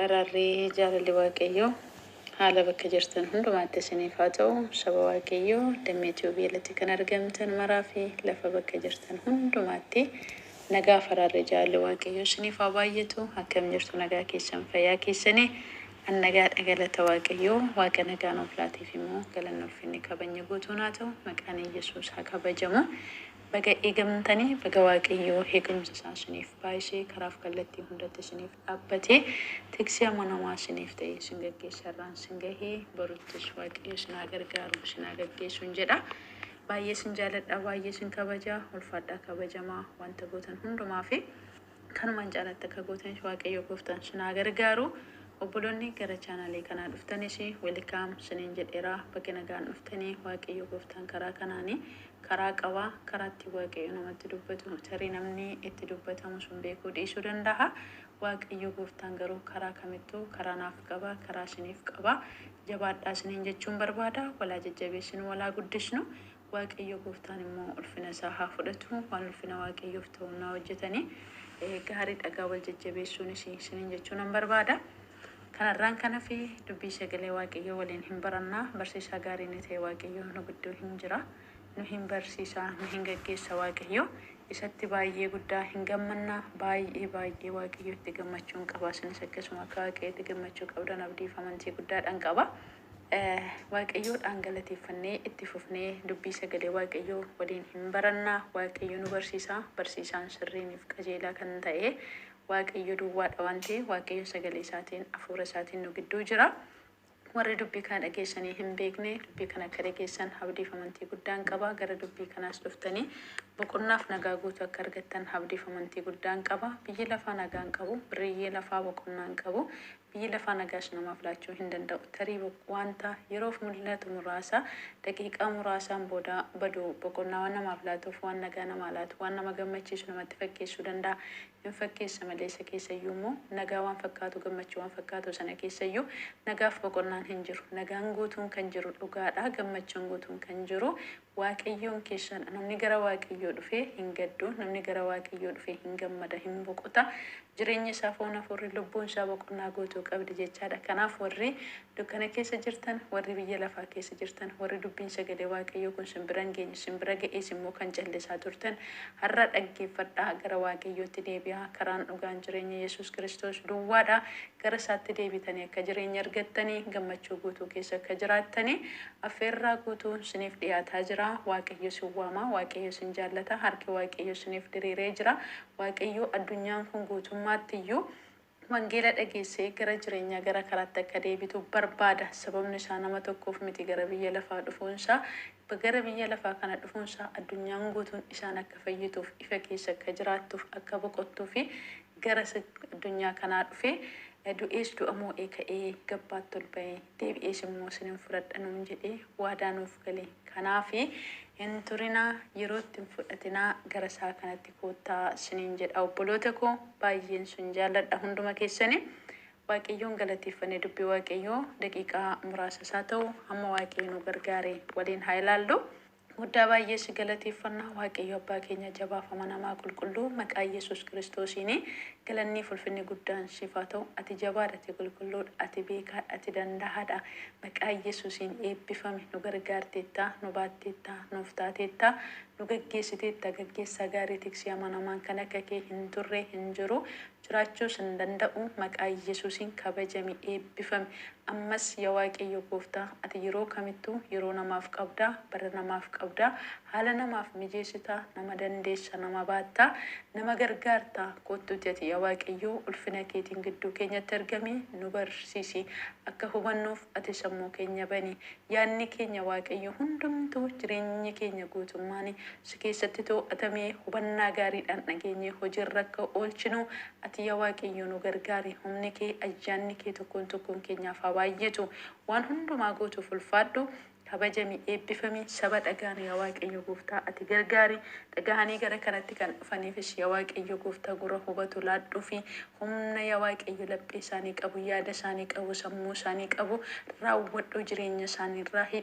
Ararri jaalalli waaqayyoo haala bakka jirtan hundumaatti isiniif haa ta'u. Saba waaqayyoo dammee Itoophiyaatti kan argamtan maraa fi lafa bakka jirtan hundumaatti nagaa ararri jaalalli waaqayyoo isiniif haa baay'atu. Akkam jirtu nagaa keessan fayyaa keessanii an nagaa dhagalata waaqayyoo waaqa nagaa nuuf laatiif immoo galanni ulfinni kabajni guutuun haa ta'u. Maqaan Yesuus haa kabajamu. Baga eegamtanii baga waaqayyoo eegumsa isaa isiniif baay'isee karaaf kallattii hundatti isiniif dhaabbatee tiksee amanamaa isiniif ta'e isin gaggeessarraan isin gahee baruttis waaqayyo isin haa gargaaru isin haa gaggeessu jedha. Baay'ee isin jaalladha, baay'ee isin kabajaa, ulfaadhaa kabajamaa wanta gootan hundumaa fi kanumaan jaalatta akka gootan waaqayyo gooftaan isin haa gargaaru. Obboloonni gara chaanaalii kanaa dhuftanis welkaam isiniin jedheera. Baga nagaan dhuftanii waaqayyo gooftaan karaa kanaanii karaa qabaa, karaatti waaqayyo namatti dubbatu tarii namni itti dubbatamu sun beekuu dhiisuu danda'a. Waaqayyo gooftaan garuu karaa kamittuu karaa naaf qaba, karaa isiniif qaba. Jabaadhaa isiniin jechuun barbaada. Walaa jajjabeessinu, walaa guddisnu. Waaqayyo gooftaan immoo ulfina isaa haa fudhatu. Waan ulfina waaqayyoof ta'u na hojjetanii gaarii dhagaa wal jajjabeessuun isiniin jechuun barbaada. Kanarraan kana fi dubbii sagalee waaqayyoo waliin hin barannaa. Barsiisaa gaarii ni ta'e waaqayyoo nu gidduu hin jira. Nu hin barsiisaa, nu hin gaggeessa waaqayyoo. Isatti baay'ee guddaa hin gammannaa. Baay'ee waaqayyootti gammachuun qaba. Isinis akkasuma akka waaqayyootti gammachuu qabdan abdiif amantii guddaadhaan qaba. Waaqayyoodhaan galateeffannee itti fufnee dubbii sagalee waaqayyoo waliin hin barannaa. Waaqayyo nu barsiisaa. Barsiisaan sirriiniif qajeelaa kan ta'e waaqayyo duwwaadha waan ta'eef waaqayyo sagalee isaatiin hafuura isaatiin nu gidduu jira. Warri dubbii kana dhageessanii hin beekne dubbii kana akka dhageessan abdiif amantii guddaan qaba. Gara dubbii kanaas dhuftanii boqonnaaf nagaa guutuu akka argattan abdiif amantii guddaan qaba. Biyyi lafaa nagaan qabu, biyyi lafaa boqonnaan qabu. Biyyi lafaa nagaas namaaf laachuu hin danda'u. Tarii wanta yeroof mul'atu muraasa daqiiqaa muraasaan booda badu boqonnaa waan namaaf laatuuf waan nagaa namaa laatu waan nama gammachiisu namatti fakkeessuu danda'a. Hin fakkeessa malee isa keessayyuu immoo nagaa waan fakkaatu gammachuu waan fakkaatu sana keessayyuu nagaaf boqonnaan hin jiru. Nagaan guutuun kan jiru dhugaadha. Gammachuun guutuun kan jiru waaqayyoon keessan. Namni gara waaqayyoo dhufee hin gaddu, namni gara waaqayyoo dhufee hin gammada, hin boqota. Jireenya isaa foon hafuurri lubbuun isaa boqonnaa guutuu qabdi jechaadha. Kanaaf warri dukkana keessa jirtan, warri biyya lafaa keessa jirtan, warri dubbiin sagalee waaqayyoo kun simbira hin geenye, simbira ga'ees immoo kan callisaa turtan har'a dhaggeeffadhaa gara waaqayyootti deebi'aa. Karaan dhugaan jireenya Yesuus Kiristoos duwwaadha. Gara isaatti deebitanii akka jireenya argattanii gammachuu guutuu keessa akka jiraattanii affeerraa guutuu isiniif dhiyaataa jira. Waaqayyo sin waama, waaqayyo sin jaallata, harki waaqayyo isiniif diriiree jira. Waaqayyo addunyaan kun guutummaatti iyyuu wangeela dhageessee gara jireenyaa gara karaatti akka deebitu barbaada. Sababni isaa nama tokkoof miti gara biyya lafaa dhufuunsaa. Gara biyya lafaa kana dhufuunsaa addunyaan guutuun isaan akka fayyituuf, ifa keessa akka jiraattuuf, akka boqottuu fi gara addunyaa kanaa dhufee du'ees du'a moo'ee ka'ee gabbaatti ol ba'ee deebi'ees immoo isinin fudhadha nuun jedhee waadaa nuuf gale. Kanaafi hin turinaa, yeroo ittiin fudhatinaa gara isaa kanatti koottaa isiniin jedha. Obboloota koo baay'een sun jaalladha hunduma keessanii. Waaqayyoon galateeffannee dubbii waaqayyoo daqiiqaa muraasa isaa ta'u hamma waaqayyo nu gargaare waliin haa ilaallu. Guddaa baay'ee si galateeffannaa waaqayyo abbaa keenya jabaaf amanamaa qulqulluu maqaa Yesuus Kiristoosiin galanni ulfinni guddaan siif haa ta'u. Ati jabaadha, ati qulqulluudha, ati beekaadha, ati danda'aadha. Maqaa Yesuusiin eebbifame. Nu gargaarteetta, nu baatteetta, nuuf taateetta, nu gaggeessiteetta. Gaggeessaa gaarii tiksee amanamaan kan akka kee hin turre hin jiru. Jiraachuus hin danda'u. Maqaa Yesuusiin kabajame, eebbifame. Ammas yaa waaqayyo gooftaa ati yeroo kamittuu yeroo namaaf qabdaa, bara namaaf qabdaa, haala namaaf mijeessitaa, nama dandeessa, nama baattaa, nama gargaartaa. Kottuuti ati yaa waaqayyoo ulfina keetiin gidduu keenyatti argamii nu barsiisi. Akka hubannuuf ati sammuu keenya bani. Yaadni keenya waaqayyo hundumtuu jireenyi keenya guutummaani si keessatti to'atamee hubannaa gaariidhaan dhageenyee hojiirra akka oolchinu ati yaa waaqayyo nu gargaari. Humni kee ayyaanni kee tokkoon keenyaaf haa baay'atu. Waan hundumaa gootuuf ulfaadhu. Kabajami, eebbifami. Saba dhagaan yaa waaqayyo gooftaa ati gargaari. Dhagaanii gara kanatti kan dhufaniifis yaa waaqayyo gooftaa gurra hubatu laadhuu fi humna yaa waaqayyo laphee isaanii qabu, yaada isaanii qabu, sammuu isaanii qabu raawwadhu jireenya isaanii irraa hidhi.